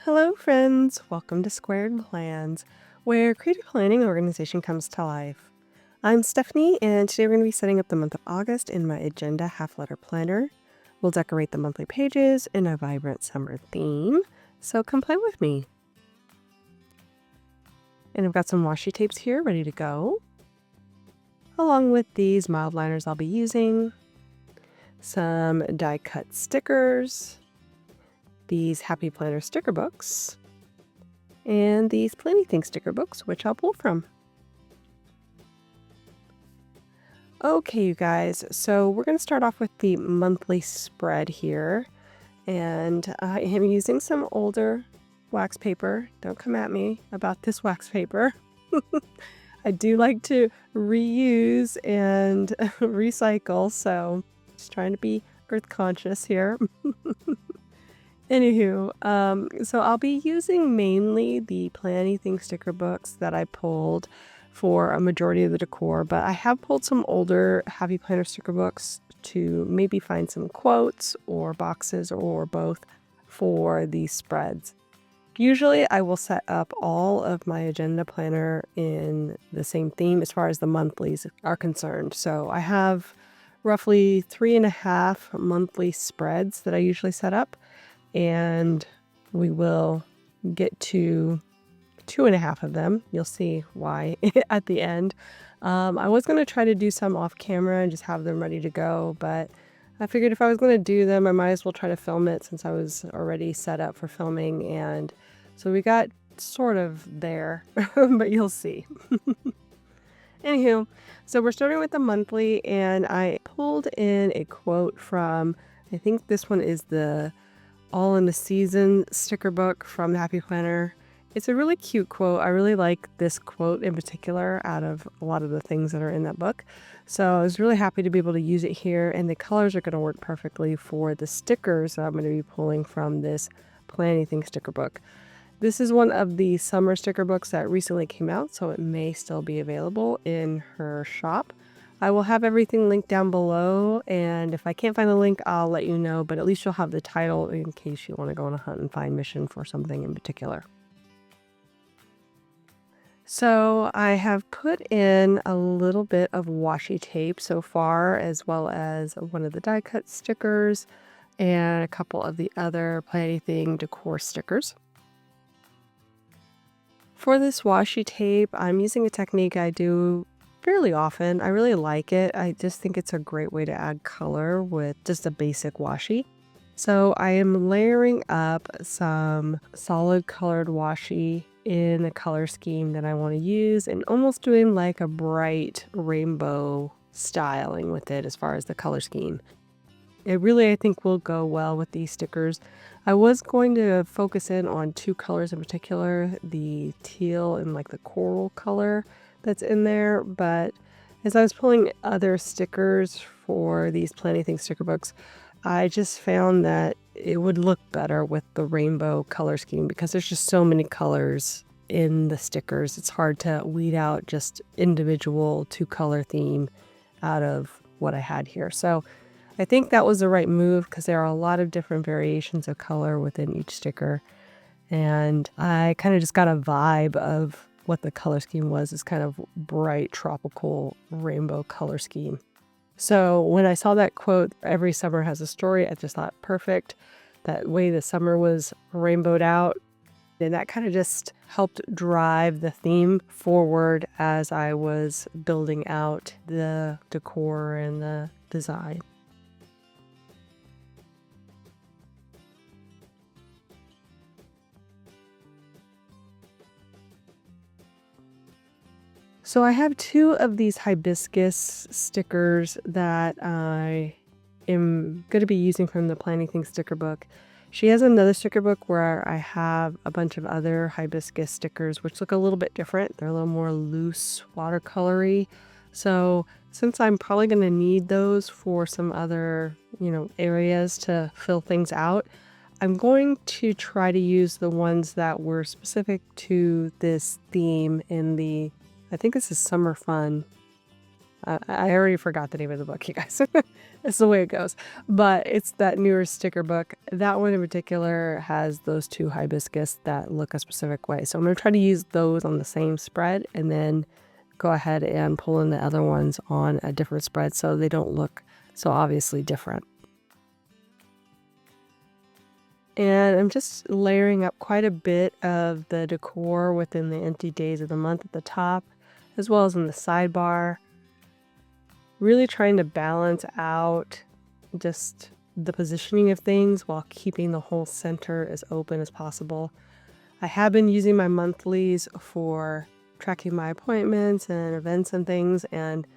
Hello, friends! Welcome to Squaird Plans, where creative planning and organization comes to life. I'm Stephanie, and today we're going to be setting up the month of August in my Agenda half-letter planner. We'll decorate the monthly pages in a vibrant summer theme, so come play with me. And I've got some washi tapes here ready to go, along with these mild liners I'll be using, some die-cut stickers, these Happy Planner sticker books, and these Planning sticker books, which I'll pull from. Okay, you guys, so we're going to start off with the monthly spread here, and I am using some older wax paper. Don't come at me about this wax paper. I do like to reuse and recycle, so just trying to be earth conscious here. Anywho, so I'll be using mainly the Planning sticker books that I pulled for a majority of the decor, but I have pulled some older Happy Planner sticker books to maybe find some quotes or boxes or both for these spreads. Usually I will set up all of my agenda planner in the same theme as far as the monthlies are concerned. So I have roughly 3.5 monthly spreads that I usually set up, and we will get to 2.5 of them. You'll see why at the end. I was going to try to do some off camera and just have them ready to go, but I figured if I was going to do them, I might as well try to film it since I was already set up for filming, and so we got sort of there, but you'll see. Anywho, so we're starting with the monthly, and I pulled in a quote from, I think this one is the All in the Season sticker book from the Happy Planner. It's a really cute quote. I really like this quote in particular out of a lot of the things that are in that book. So I was really happy to be able to use it here, and the colors are going to work perfectly for the stickers that I'm going to be pulling from this Planning sticker book. This is one of the summer sticker books that recently came out, so it may still be available in her shop. I will have everything linked down below, and if I can't find the link, I'll let you know, but at least you'll have the title in case you want to go on a hunt and find mission for something in particular. So I have put in a little bit of washi tape so far, as well as one of the die cut stickers and a couple of the other Planning decor stickers. For this washi tape, I'm using a technique I do fairly often. I really like it. I just think it's a great way to add color with just a basic washi. So I am layering up some solid colored washi in the color scheme that I want to use, and almost doing like a bright rainbow styling with it as far as the color scheme. It really, I think, will go well with these stickers. I was going to focus in on 2 colors in particular, the teal and like the coral color that's in there, but as I was pulling other stickers for these Planning sticker books, I just found that it would look better with the rainbow color scheme because there's just so many colors in the stickers. It's hard to weed out just individual 2-color theme out of what I had here. So I think that was the right move because there are a lot of different variations of color within each sticker, and I kind of just got a vibe of what the color scheme was, this kind of bright tropical rainbow color scheme. So when I saw that quote, every summer has a story, I just thought perfect. That way the summer was rainbowed out, and that kind of just helped drive the theme forward as I was building out the decor and the design. So I have 2 of these hibiscus stickers that I am going to be using from the Planning sticker book. She has another sticker book where I have a bunch of other hibiscus stickers, which look a little bit different. They're a little more loose, watercolory. So since I'm probably going to need those for some other, areas to fill things out, I'm going to try to use the ones that were specific to this theme in the, I think this is Summer Fun. I already forgot the name of the book, you guys. It's the way it goes. But it's that newer sticker book. That one in particular has those two hibiscus that look a specific way. So I'm going to try to use those on the same spread and then go ahead and pull in the other ones on a different spread so they don't look so obviously different. And I'm just layering up quite a bit of the decor within the empty days of the month at the top, as well as in the sidebar. Really trying to balance out just the positioning of things while keeping the whole center as open as possible. I have been using my monthlies for tracking my appointments and events and things, and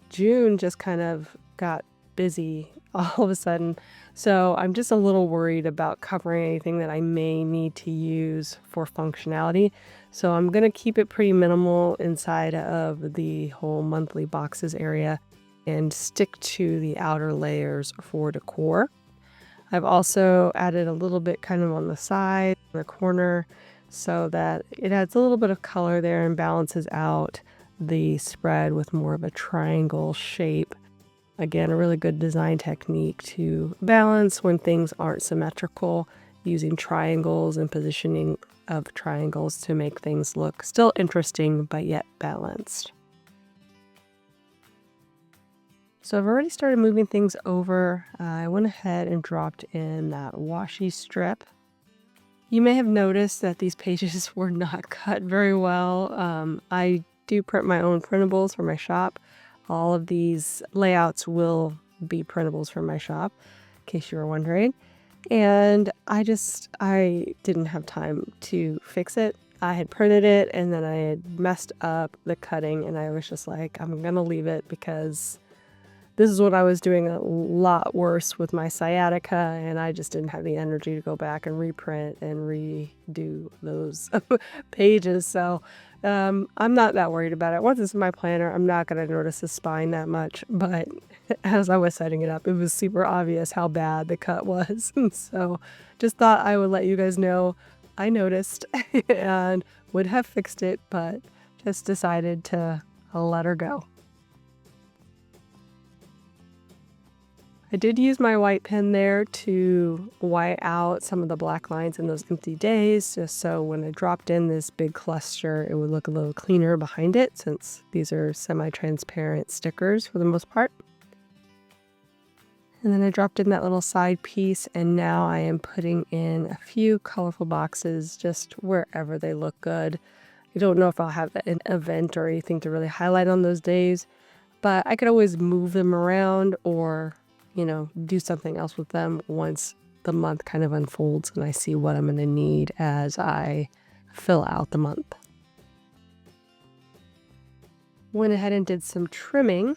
June just kind of got busy all of a sudden. So I'm just a little worried about covering anything that I may need to use for functionality. So I'm going to keep it pretty minimal inside of the whole monthly boxes area and stick to the outer layers for decor. I've also added a little bit kind of on the side, the corner, so that it adds a little bit of color there and balances out the spread with more of a triangle shape. Again, a really good design technique to balance when things aren't symmetrical, using triangles and positioning of triangles to make things look still interesting but yet balanced. So I've already started moving things over. I went ahead and dropped in that washi strip. You may have noticed that these pages were not cut very well. I do print my own printables for my shop. All of these layouts will be printables for my shop, in case you were wondering. And I didn't have time to fix it. I had printed it and then I had messed up the cutting, and I was just like, I'm gonna leave it because this is what I was doing a lot worse with my sciatica, and I just didn't have the energy to go back and reprint and redo those pages. So I'm not that worried about it. Once it's in my planner, I'm not going to notice the spine that much. But as I was setting it up, it was super obvious how bad the cut was. So just thought I would let you guys know I noticed and would have fixed it, but just decided to let her go. I did use my white pen there to white out some of the black lines in those empty days, just so when I dropped in this big cluster, it would look a little cleaner behind it, since these are semi-transparent stickers for the most part. And then I dropped in that little side piece, and now I am putting in a few colorful boxes just wherever they look good. I don't know if I'll have an event or anything to really highlight on those days, but I could always move them around or do something else with them once the month kind of unfolds and I see what I'm going to need as I fill out the month. Went ahead and did some trimming,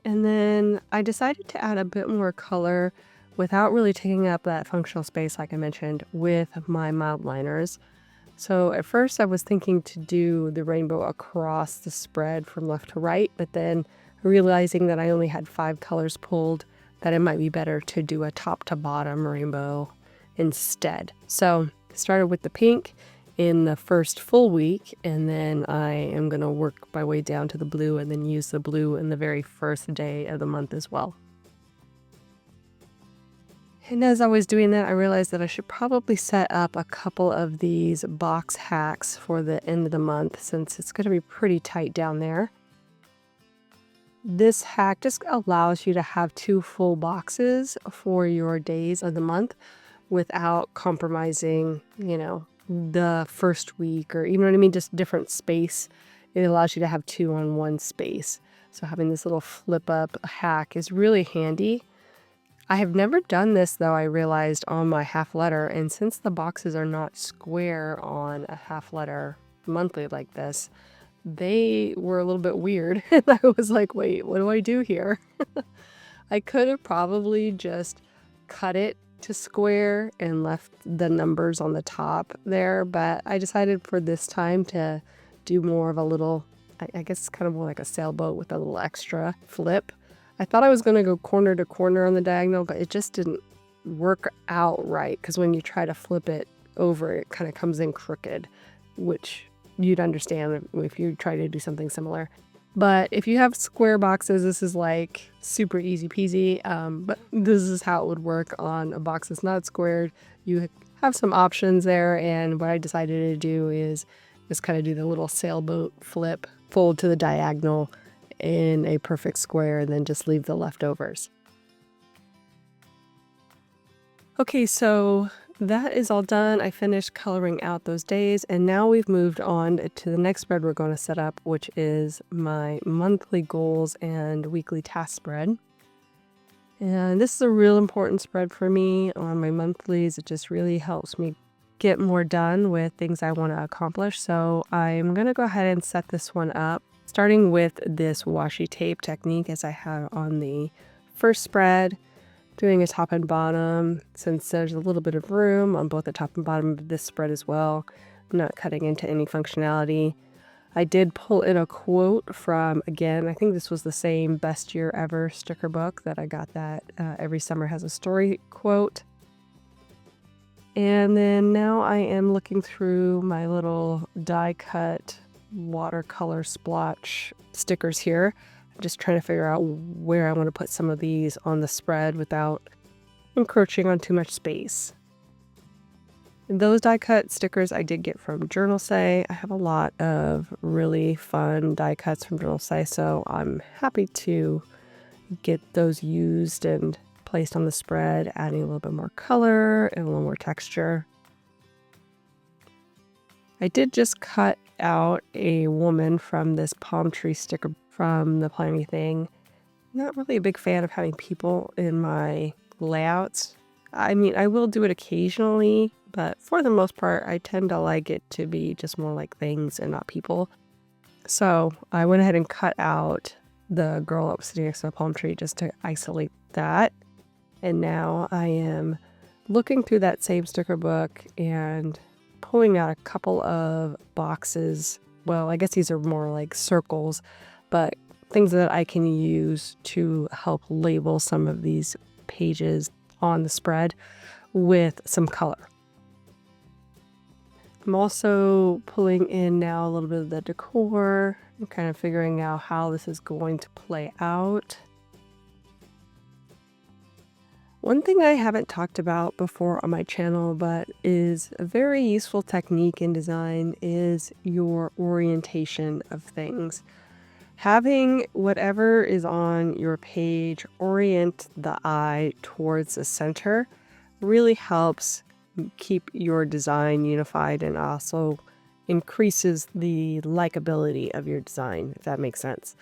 and then I decided to add a bit more color without really taking up that functional space like I mentioned with my mild liners. So at first I was thinking to do the rainbow across the spread from left to right, but then realizing that I only had 5 colors pulled, that it might be better to do a top to bottom rainbow instead. So I started with the pink in the first full week, and then I am going to work my way down to the blue and then use the blue in the very first day of the month as well. And as I was doing that, I realized that I should probably set up a couple of these box hacks for the end of the month, since it's going to be pretty tight down there. This hack just allows you to have 2 full boxes for your days of the month without compromising, the first week, or even what I mean, just different space. It allows you to have 2 on 1 space. So having this little flip up hack is really handy. I have never done this though, I realized, on my half letter, and since the boxes are not square on a half letter monthly like this, they were a little bit weird. And I was like, wait, what do I do here? I could have probably just cut it to square and left the numbers on the top there, but I decided for this time to do more of a little, I guess it's kind of more like a sailboat with a little extra flip. I thought I was going to go corner to corner on the diagonal, but it just didn't work out right, because when you try to flip it over, it kind of comes in crooked, which you'd understand if you try to do something similar. But if you have square boxes, this is like super easy peasy. But this is how it would work on a box that's not squared. You have some options there, and what I decided to do is just kind of do the little sailboat flip, fold to the diagonal in a perfect square, and then just leave the leftovers. Okay, so that is all done. I finished coloring out those days, and now we've moved on to the next spread we're going to set up, which is my monthly goals and weekly task spread. And this is a real important spread for me on my monthlies. It just really helps me get more done with things I want to accomplish. So I'm going to go ahead and set this one up, starting with this washi tape technique as I had on the first spread, doing a top and bottom since there's a little bit of room on both the top and bottom of this spread as well. I'm not cutting into any functionality. I did pull in a quote from, again, I think this was the same Best Year Ever sticker book that I got, that every summer has a story quote. And then now I am looking through my little die cut watercolor splotch stickers here. I'm just trying to figure out where I want to put some of these on the spread without encroaching on too much space. Those die cut stickers I did get from Journal Say. I have a lot of really fun die cuts from Journal Say, so I'm happy to get those used and placed on the spread, adding a little bit more color and a little more texture. I did just cut out a woman from this palm tree sticker from the Planning Thing. Not really a big fan of having people in my layouts. I mean, I will do it occasionally, but for the most part, I tend to like it to be just more like things and not people. So I went ahead and cut out the girl that was sitting next to a palm tree just to isolate that. And now I am looking through that same sticker book and pulling out a couple of boxes. Well, I guess these are more like circles, but things that I can use to help label some of these pages on the spread with some color. I'm also pulling in now a little bit of the decor and kind of figuring out how this is going to play out. One thing I haven't talked about before on my channel, but is a very useful technique in design, is your orientation of things. Having whatever is on your page orient the eye towards the center really helps keep your design unified and also increases the likability of your design, if that makes sense.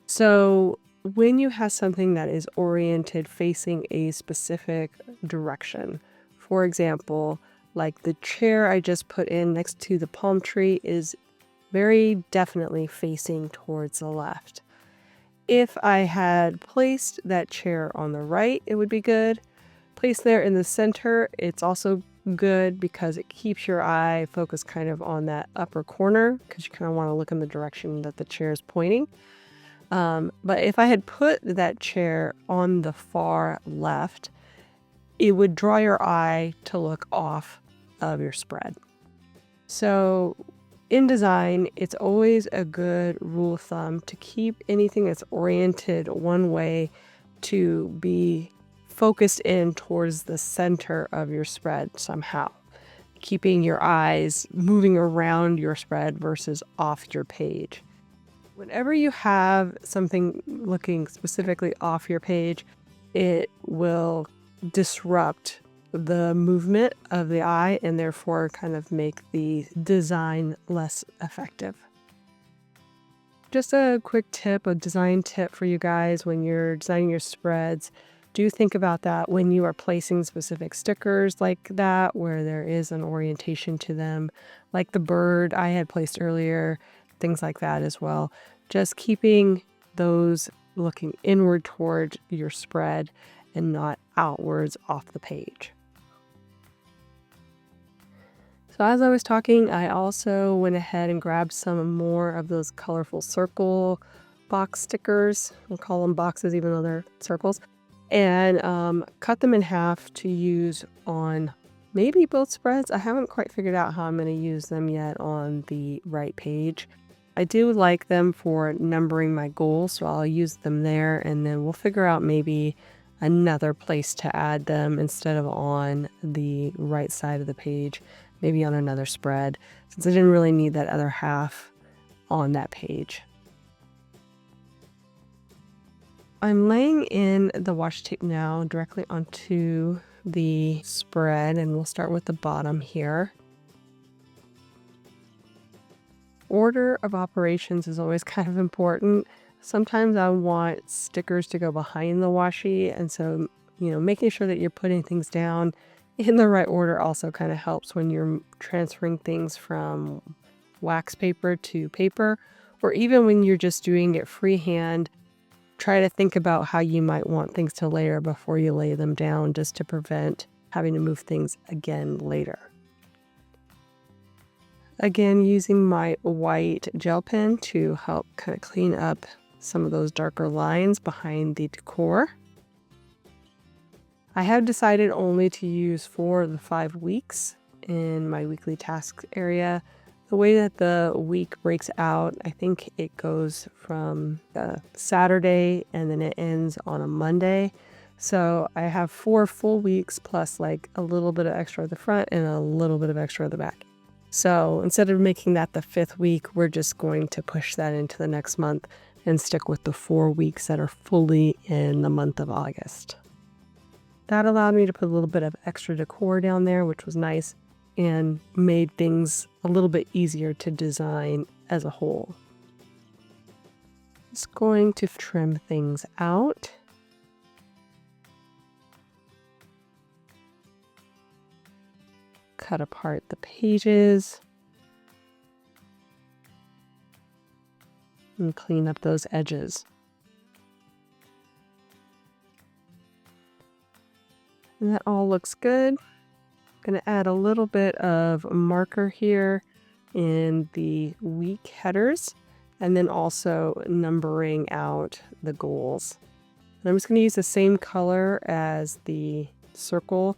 So when you have something that is oriented facing a specific direction, for example, like the chair I just put in next to the palm tree is very definitely facing towards the left. If I had placed that chair on the right, it would be good. Placed there in the center, it's also good because it keeps your eye focused kind of on that upper corner, because you kind of want to look in the direction that the chair is pointing. But if I had put that chair on the far left, it would draw your eye to look off of your spread. So in design, it's always a good rule of thumb to keep anything that's oriented one way to be focused in towards the center of your spread somehow, keeping your eyes moving around your spread versus off your page. Whenever you have something looking specifically off your page, it will disrupt the movement of the eye and therefore kind of make the design less effective. Just a quick tip, a design tip for you guys when you're designing your spreads. Do think about that when you are placing specific stickers like that, where there is an orientation to them, like the bird I had placed earlier, things like that as well. Just keeping those looking inward toward your spread and not outwards off the page. So as I was talking, I also went ahead and grabbed some more of those colorful circle box stickers. We'll call them boxes even though they're circles. And cut them in half to use on maybe both spreads. I haven't quite figured out how I'm going to use them yet on the right page. I do like them for numbering my goals, so I'll use them there, and then we'll figure out maybe another place to add them instead of on the right side of the page, maybe on another spread, since I didn't really need that other half on that page. I'm laying in the washi tape now directly onto the spread, and we'll start with the bottom here. Order of operations is always kind of important. Sometimes I want stickers to go behind the washi, and so, making sure that you're putting things down in the right order also kind of helps when you're transferring things from wax paper to paper, or even when you're just doing it freehand. Try to think about how you might want things to layer before you lay them down, just to prevent having to move things again later. Again, using my white gel pen to help kind of clean up some of those darker lines behind the decor. I have decided only to use 4 of the 5 weeks in my weekly tasks area. The way that the week breaks out, I think it goes from a Saturday and then it ends on a Monday. So I have 4 full weeks plus like a little bit of extra at the front and a little bit of extra at the back. So instead of making that the 5th week, we're just going to push that into the next month and stick with the 4 weeks that are fully in the month of August. That allowed me to put a little bit of extra decor down there, which was nice and made things a little bit easier to design as a whole. Just going to trim things out. Cut apart the pages and clean up those edges. And that all looks good. I'm going to add a little bit of marker here in the week headers, and then also numbering out the goals. And I'm just going to use the same color as the circle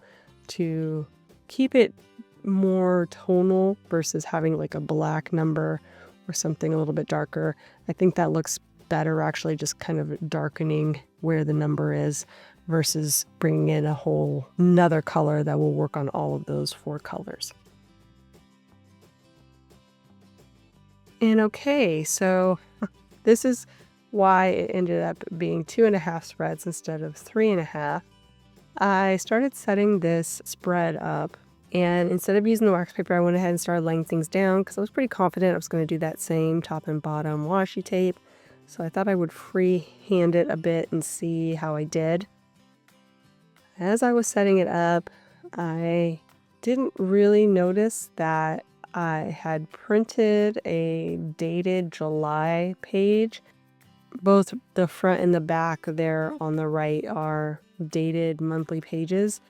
to keep it more tonal versus having like a black number or something a little bit darker. I think that looks better, actually, just kind of darkening where the number is versus bringing in a whole another color that will work on all of those 4 colors. And okay, so this is why it ended up being 2.5 spreads instead of 3.5. I started setting this spread up, and instead of using the wax paper, I went ahead and started laying things down because I was pretty confident I was going to do that same top and bottom washi tape. So I thought I would freehand it a bit and see how I did. As I was setting it up, I didn't really notice that I had printed a dated July page. Both the front and the back there on the right are dated monthly pages.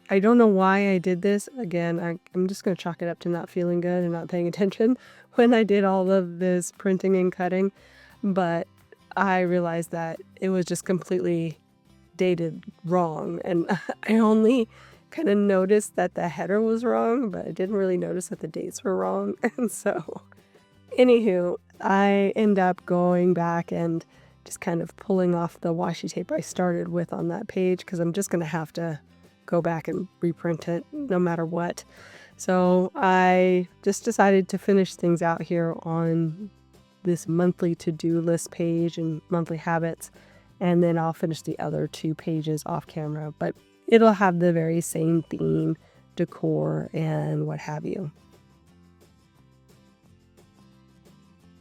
I don't know why I did this. Again, I'm just going to chalk it up to not feeling good and not paying attention when I did all of this printing and cutting. But I realized that it was just completely dated wrong. And I only kind of noticed that the header was wrong, but I didn't really notice that the dates were wrong. And so, anywho, I end up going back and just kind of pulling off the washi tape I started with on that page, because I'm just going to have to go back and reprint it no matter what. So I just decided to finish things out here on this monthly to-do list page and monthly habits, and then I'll finish the other 2 pages off camera, but it'll have the very same theme, decor, and what have you.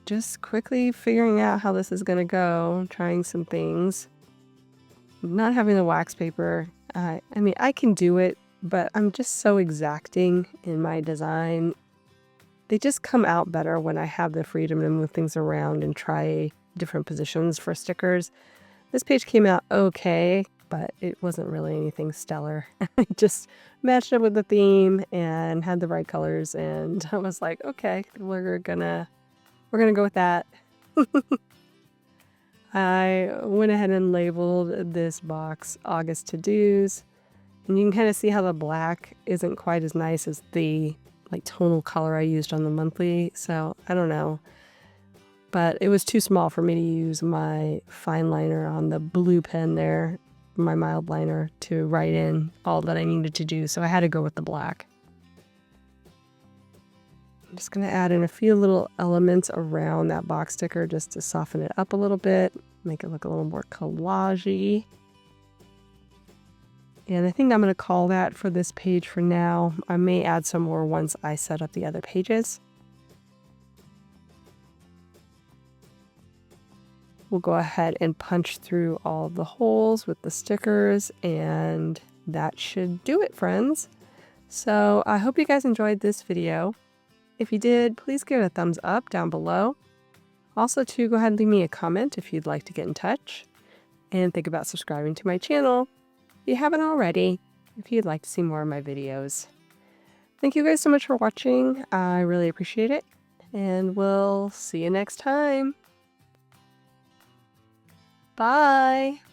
Just quickly figuring out how this is going to go, trying some things. Not having the wax paper, I mean, I can do it, but I'm just so exacting in my design. They just come out better when I have the freedom to move things around and try different positions for stickers. This page came out okay, but it wasn't really anything stellar. I just matched up with the theme and had the right colors, and I was like, okay, we're gonna go with that. I went ahead and labeled this box August to-dos, and you can kind of see how the black isn't quite as nice as the like tonal color I used on the monthly, so I don't know. But it was too small for me to use my fine liner on the blue pen there, my mild liner, to write in all that I needed to do, so I had to go with the black. I'm just going to add in a few little elements around that box sticker just to soften it up a little bit, make it look a little more collage-y. And I think I'm going to call that for this page for now. I may add some more once I set up the other pages. We'll go ahead and punch through all of the holes with the stickers, and that should do it, friends. So I hope you guys enjoyed this video. If you did, please give it a thumbs up down below. Also, to go ahead and leave me a comment if you'd like to get in touch. And think about subscribing to my channel if you haven't already, if you'd like to see more of my videos. Thank you guys so much for watching. I really appreciate it. And we'll see you next time. Bye!